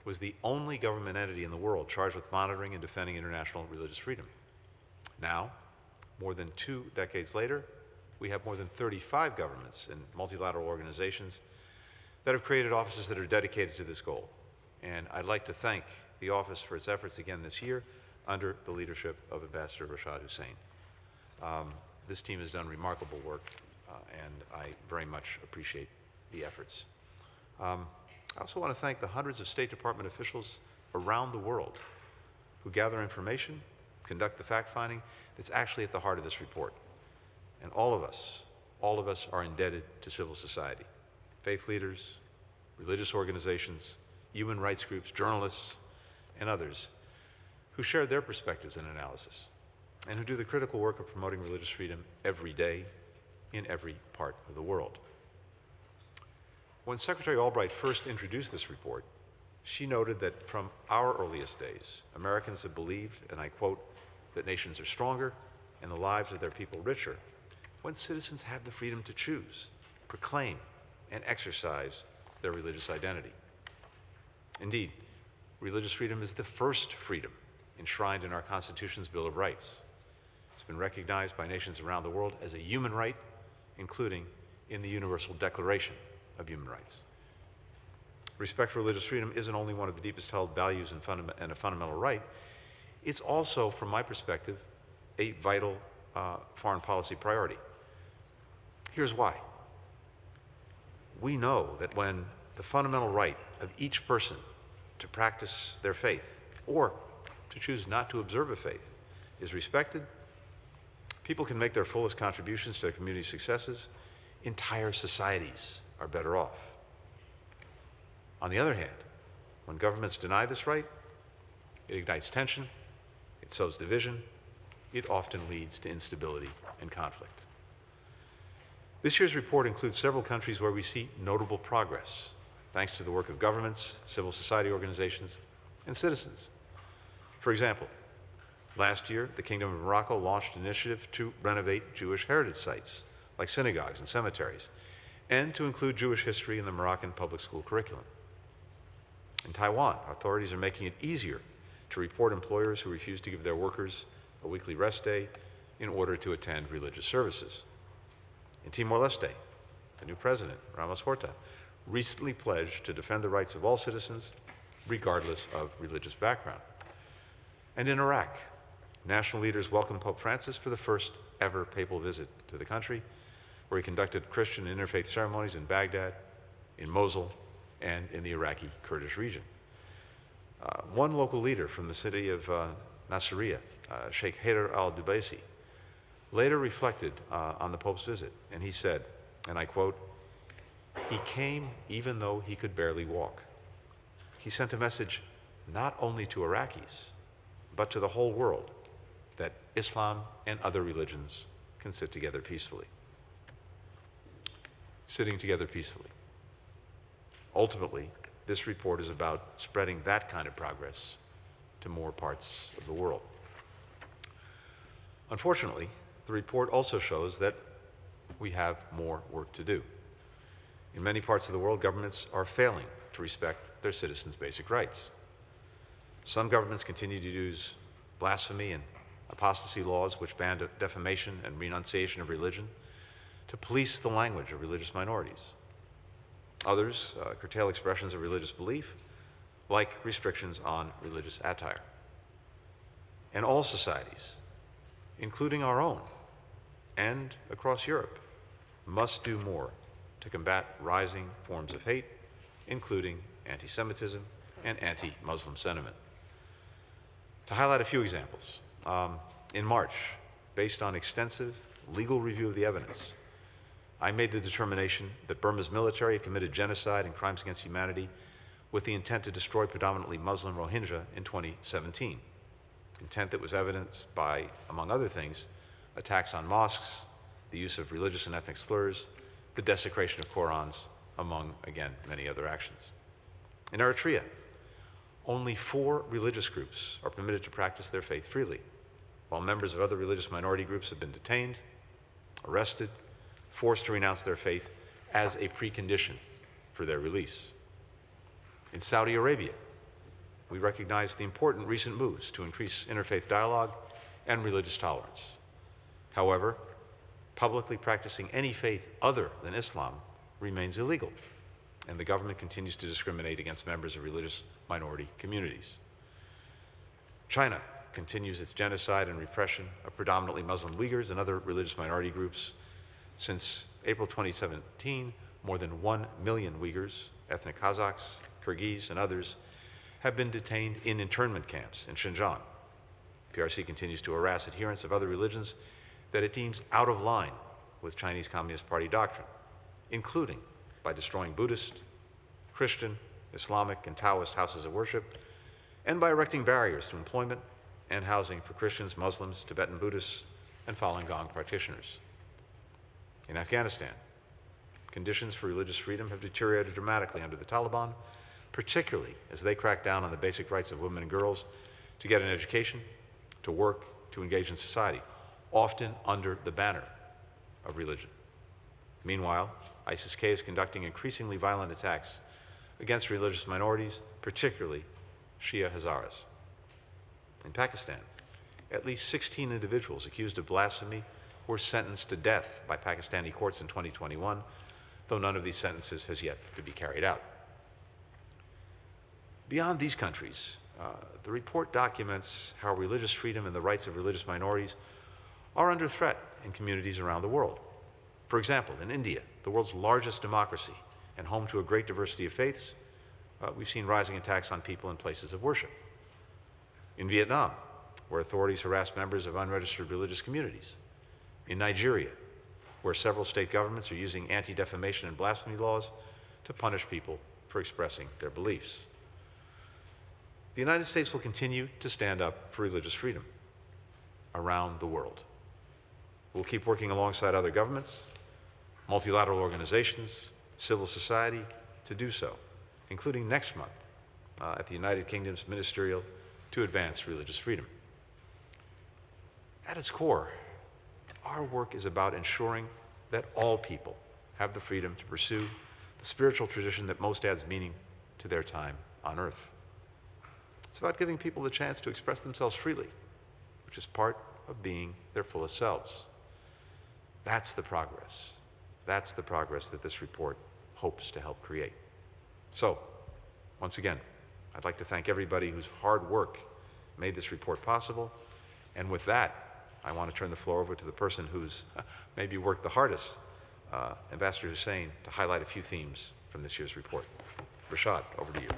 was the only government entity in the world charged with monitoring and defending international religious freedom. Now, more than 2 decades later, we have more than 35 governments and multilateral organizations that have created offices that are dedicated to this goal. And I'd like to thank the office for its efforts again this year under the leadership of Ambassador Rashad Hussein. This team has done remarkable work, and I very much appreciate the efforts. I also want to thank the hundreds of State Department officials around the world who gather information, conduct the fact-finding that's actually at the heart of this report. And all of us are indebted to civil society, faith leaders, religious organizations, human rights groups, journalists, and others who share their perspectives and analysis, and who do the critical work of promoting religious freedom every day in every part of the world. When Secretary Albright first introduced this report, she noted that from our earliest days, Americans have believed, and I quote, that nations are stronger and the lives of their people richer when citizens have the freedom to choose, proclaim, and exercise their religious identity. Indeed, religious freedom is the first freedom enshrined in our Constitution's Bill of Rights. It's been recognized by nations around the world as a human right, including in the Universal Declaration of Human Rights. Respect for religious freedom isn't only one of the deepest held values and a fundamental right, it's also, from my perspective, a vital foreign policy priority. Here's why. We know that when the fundamental right of each person to practice their faith or to choose not to observe a faith is respected, people can make their fullest contributions to their community's successes. Entire societies are better off. On the other hand, when governments deny this right, it ignites tension, it sows division, it often leads to instability and conflict. This year's report includes several countries where we see notable progress, thanks to the work of governments, civil society organizations, and citizens. For example, last year, the Kingdom of Morocco launched an initiative to renovate Jewish heritage sites, like synagogues and cemeteries, and to include Jewish history in the Moroccan public school curriculum. In Taiwan, authorities are making it easier to report employers who refuse to give their workers a weekly rest day in order to attend religious services. In Timor-Leste, the new president, Ramos Horta, recently pledged to defend the rights of all citizens, regardless of religious background. And in Iraq, national leaders welcomed Pope Francis for the first ever papal visit to the country, where he conducted Christian and interfaith ceremonies in Baghdad, in Mosul, and in the Iraqi Kurdish region. One local leader from the city of Nasiriyah, Sheikh Haider al-Dubaisi, later reflected on the Pope's visit, and he said, and I quote, "He came even though he could barely walk. He sent a message not only to Iraqis, but to the whole world that Islam and other religions can sit together peacefully." Sitting together peacefully. Ultimately, this report is about spreading that kind of progress to more parts of the world. Unfortunately, the report also shows that we have more work to do. In many parts of the world, governments are failing to respect their citizens' basic rights. Some governments continue to use blasphemy and apostasy laws which ban defamation and renunciation of religion to police the language of religious minorities. Others curtail expressions of religious belief, like restrictions on religious attire. And all societies, including our own and across Europe, must do more to combat rising forms of hate, including anti-Semitism and anti-Muslim sentiment. To highlight a few examples, in March, based on extensive legal review of the evidence, I made the determination that Burma's military had committed genocide and crimes against humanity with the intent to destroy predominantly Muslim Rohingya in 2017, intent that was evidenced by, among other things, attacks on mosques, the use of religious and ethnic slurs, the desecration of Qurans, among, again, many other actions. In Eritrea, only 4 religious groups are permitted to practice their faith freely, while members of other religious minority groups have been detained, arrested, forced to renounce their faith as a precondition for their release. In Saudi Arabia, we recognize the important recent moves to increase interfaith dialogue and religious tolerance. However, publicly practicing any faith other than Islam remains illegal, and the government continues to discriminate against members of religious minority communities. China continues its genocide and repression of predominantly Muslim Uyghurs and other religious minority groups. Since April 2017, more than 1 million Uyghurs, ethnic Kazakhs, Kyrgyz, and others have been detained in internment camps in Xinjiang. PRC continues to harass adherents of other religions that it deems out of line with Chinese Communist Party doctrine, including by destroying Buddhist, Christian, Islamic, and Taoist houses of worship, and by erecting barriers to employment and housing for Christians, Muslims, Tibetan Buddhists, and Falun Gong practitioners. In Afghanistan, conditions for religious freedom have deteriorated dramatically under the Taliban, particularly as they crack down on the basic rights of women and girls to get an education, to work, to engage in society, often under the banner of religion. Meanwhile, ISIS-K is conducting increasingly violent attacks against religious minorities, particularly Shia Hazaras. In Pakistan, at least 16 individuals accused of blasphemy were sentenced to death by Pakistani courts in 2021, though none of these sentences has yet to be carried out. Beyond these countries, the report documents how religious freedom and the rights of religious minorities are under threat in communities around the world. For example, in India, the world's largest democracy and home to a great diversity of faiths, we've seen rising attacks on people in places of worship. In Vietnam, where authorities harass members of unregistered religious communities. In Nigeria, where several state governments are using anti-defamation and blasphemy laws to punish people for expressing their beliefs. The United States will continue to stand up for religious freedom around the world. We'll keep working alongside other governments, multilateral organizations, civil society to do so, including next month at the United Kingdom's Ministerial to Advance Religious Freedom. At its core, our work is about ensuring that all people have the freedom to pursue the spiritual tradition that most adds meaning to their time on earth. It's about giving people the chance to express themselves freely, which is part of being their fullest selves. That's the progress. That's the progress that this report hopes to help create. So, once again, I'd like to thank everybody whose hard work made this report possible. And with that, I want to turn the floor over to the person who's maybe worked the hardest, Ambassador Hussein, to highlight a few themes from this year's report. Rashad, over to you.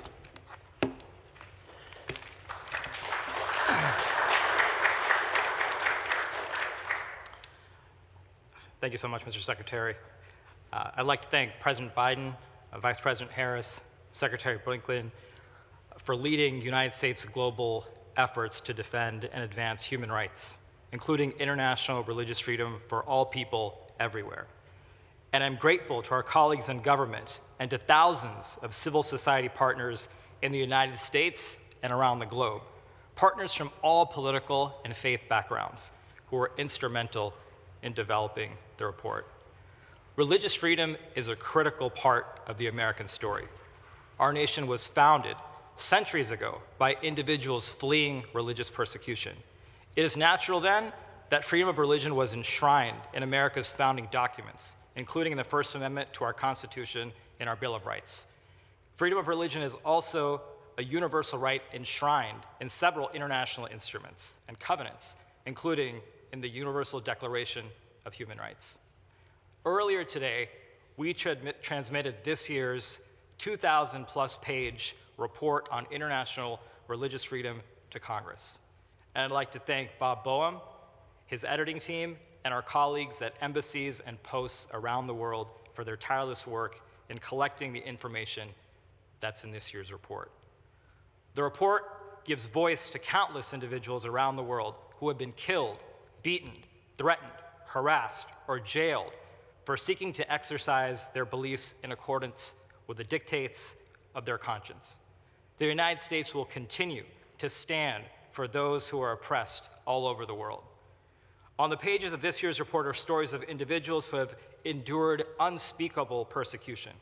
Thank you so much, Mr. Secretary. I'd like to thank President Biden, Vice President Harris, Secretary Blinken for leading United States global efforts to defend and advance human rights, including international religious freedom for all people everywhere. And I'm grateful to our colleagues in government and to thousands of civil society partners in the United States and around the globe, partners from all political and faith backgrounds who were instrumental in developing the report. Religious freedom is a critical part of the American story. Our nation was founded centuries ago by individuals fleeing religious persecution. It is natural then that freedom of religion was enshrined in America's founding documents, including in the First Amendment to our Constitution and our Bill of Rights. Freedom of religion is also a universal right enshrined in several international instruments and covenants, including in the Universal Declaration of Human Rights. Earlier today, we transmitted this year's 2,000+ page report on international religious freedom to Congress. And I'd like to thank Bob Boehm, his editing team, and our colleagues at embassies and posts around the world for their tireless work in collecting the information that's in this year's report. The report gives voice to countless individuals around the world who have been killed, beaten, threatened, harassed, or jailed for seeking to exercise their beliefs in accordance with the dictates of their conscience. The United States will continue to stand for those who are oppressed all over the world. On the pages of this year's report are stories of individuals who have endured unspeakable persecution.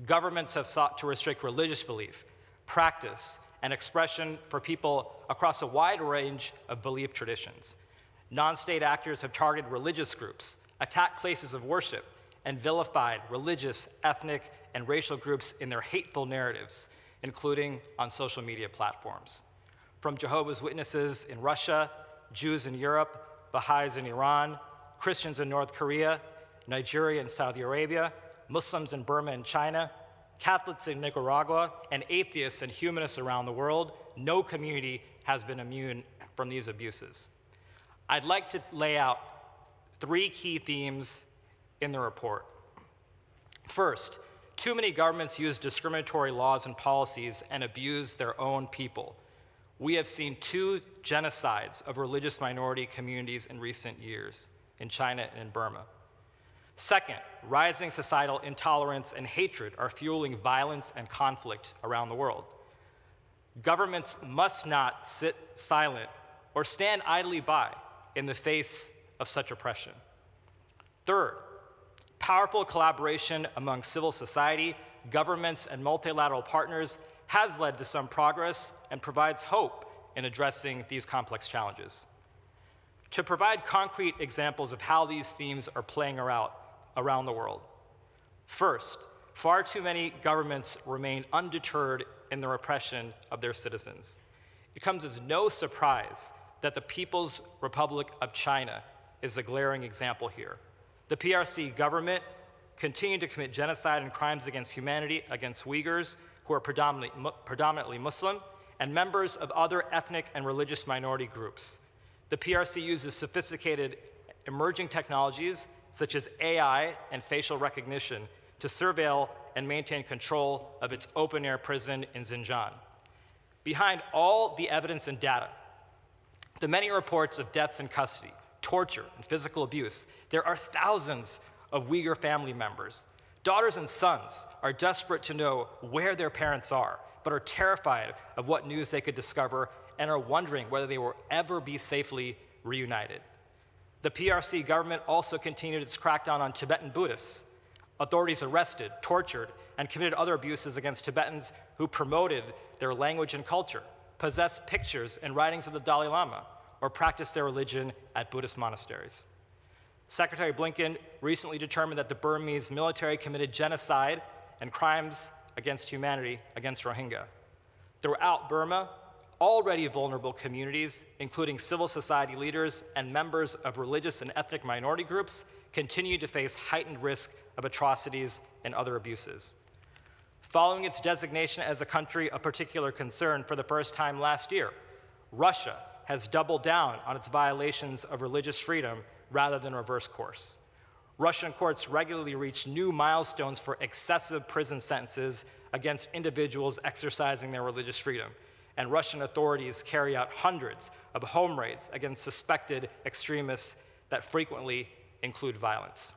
Governments have sought to restrict religious belief, practice, and expression for people across a wide range of belief traditions. Non-state actors have targeted religious groups, attacked places of worship, and vilified religious, ethnic, and racial groups in their hateful narratives, including on social media platforms. From Jehovah's Witnesses in Russia, Jews in Europe, Baha'is in Iran, Christians in North Korea, Nigeria and Saudi Arabia, Muslims in Burma and China, Catholics in Nicaragua, and atheists and humanists around the world, no community has been immune from these abuses. I'd like to lay out 3 key themes in the report. First, too many governments use discriminatory laws and policies and abuse their own people. We have seen 2 genocides of religious minority communities in recent years, in China and in Burma. Second, rising societal intolerance and hatred are fueling violence and conflict around the world. Governments must not sit silent or stand idly by in the face of such oppression. Third, powerful collaboration among civil society, governments, and multilateral partners has led to some progress and provides hope in addressing these complex challenges. To provide concrete examples of how these themes are playing out around the world. First, far too many governments remain undeterred in the repression of their citizens. It comes as no surprise that the People's Republic of China is a glaring example here. The PRC government continued to commit genocide and crimes against humanity against Uyghurs, who are predominantly Muslim, and members of other ethnic and religious minority groups. The PRC uses sophisticated emerging technologies such as AI and facial recognition to surveil and maintain control of its open-air prison in Xinjiang. Behind all the evidence and data, the many reports of deaths in custody, torture, and physical abuse, there are thousands of Uyghur family members. Daughters and sons are desperate to know where their parents are, but are terrified of what news they could discover and are wondering whether they will ever be safely reunited. The PRC government also continued its crackdown on Tibetan Buddhists. Authorities arrested, tortured, and committed other abuses against Tibetans who promoted their language and culture, possessed pictures and writings of the Dalai Lama, or practiced their religion at Buddhist monasteries. Secretary Blinken recently determined that the Burmese military committed genocide and crimes against humanity against Rohingya. Throughout Burma, already vulnerable communities, including civil society leaders and members of religious and ethnic minority groups, continue to face heightened risk of atrocities and other abuses. Following its designation as a country of particular concern for the first time last year, Russia has doubled down on its violations of religious freedom rather than reverse course. Russian courts regularly reach new milestones for excessive prison sentences against individuals exercising their religious freedom, and Russian authorities carry out hundreds of home raids against suspected extremists that frequently include violence.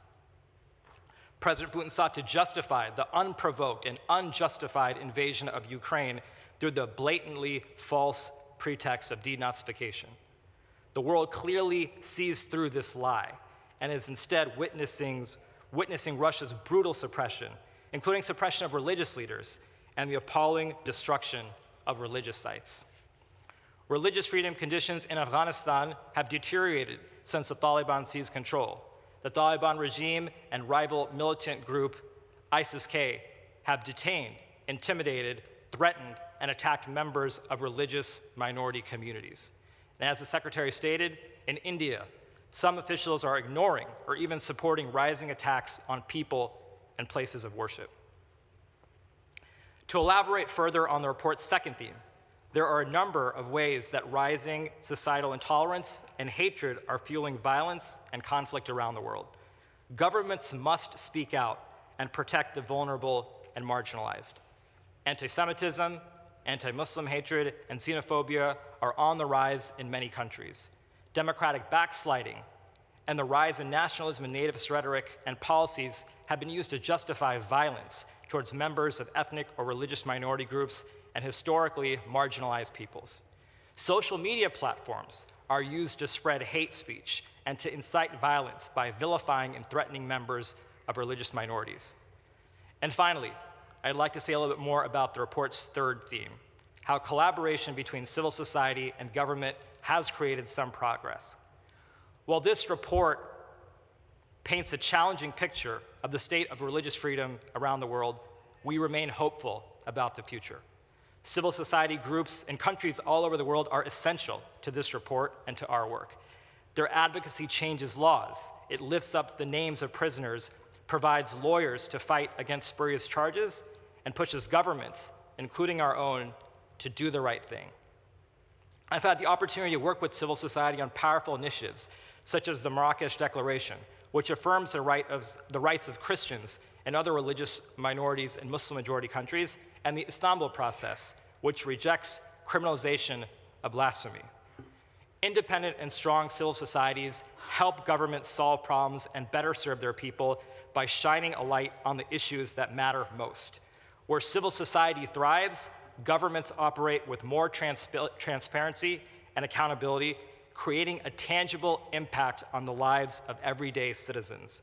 President Putin sought to justify the unprovoked and unjustified invasion of Ukraine through the blatantly false pretext of denazification. The world clearly sees through this lie and is instead witnessing Russia's brutal suppression, including suppression of religious leaders and the appalling destruction of religious sites. Religious freedom conditions in Afghanistan have deteriorated since the Taliban seized control. The Taliban regime and rival militant group ISIS-K have detained, intimidated, threatened, and attacked members of religious minority communities. And as the Secretary stated, in India, some officials are ignoring or even supporting rising attacks on people and places of worship. To elaborate further on the report's second theme, there are a number of ways that rising societal intolerance and hatred are fueling violence and conflict around the world. Governments must speak out and protect the vulnerable and marginalized. Anti-Semitism, anti-Muslim hatred, and xenophobia are on the rise in many countries. Democratic backsliding and the rise in nationalism and nativist rhetoric and policies have been used to justify violence towards members of ethnic or religious minority groups and historically marginalized peoples. Social media platforms are used to spread hate speech and to incite violence by vilifying and threatening members of religious minorities. And finally, I'd like to say a little bit more about the report's third theme, how collaboration between civil society and government has created some progress. While this report paints a challenging picture of the state of religious freedom around the world, we remain hopeful about the future. Civil society groups in countries all over the world are essential to this report and to our work. Their advocacy changes laws. It lifts up the names of prisoners, provides lawyers to fight against spurious charges, and pushes governments, including our own, to do the right thing. I've had the opportunity to work with civil society on powerful initiatives, such as the Marrakesh Declaration, which affirms the rights of Christians and other religious minorities in Muslim-majority countries, and the Istanbul Process, which rejects criminalization of blasphemy. Independent and strong civil societies help governments solve problems and better serve their people by shining a light on the issues that matter most. Where civil society thrives, governments operate with more transparency and accountability, creating a tangible impact on the lives of everyday citizens.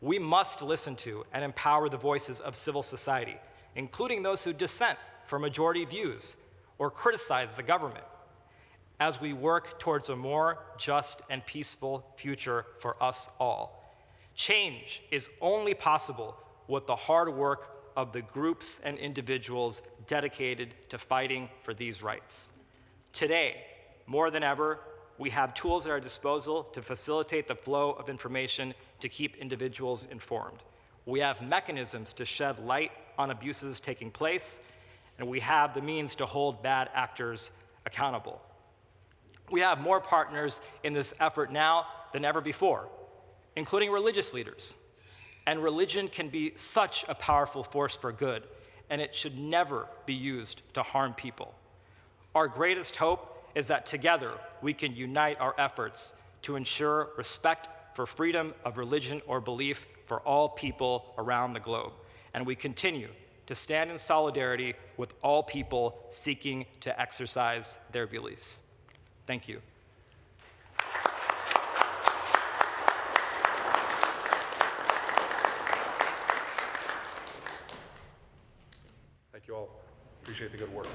We must listen to and empower the voices of civil society, including those who dissent from majority views or criticize the government, as we work towards a more just and peaceful future for us all. Change is only possible with the hard work of the groups and individuals dedicated to fighting for these rights. Today, more than ever, we have tools at our disposal to facilitate the flow of information to keep individuals informed. We have mechanisms to shed light on abuses taking place, and we have the means to hold bad actors accountable. We have more partners in this effort now than ever before, including religious leaders. And religion can be such a powerful force for good, and it should never be used to harm people. Our greatest hope is that together we can unite our efforts to ensure respect for freedom of religion or belief for all people around the globe. And we continue to stand in solidarity with all people seeking to exercise their beliefs. Thank you. Thank you all. Appreciate the good work.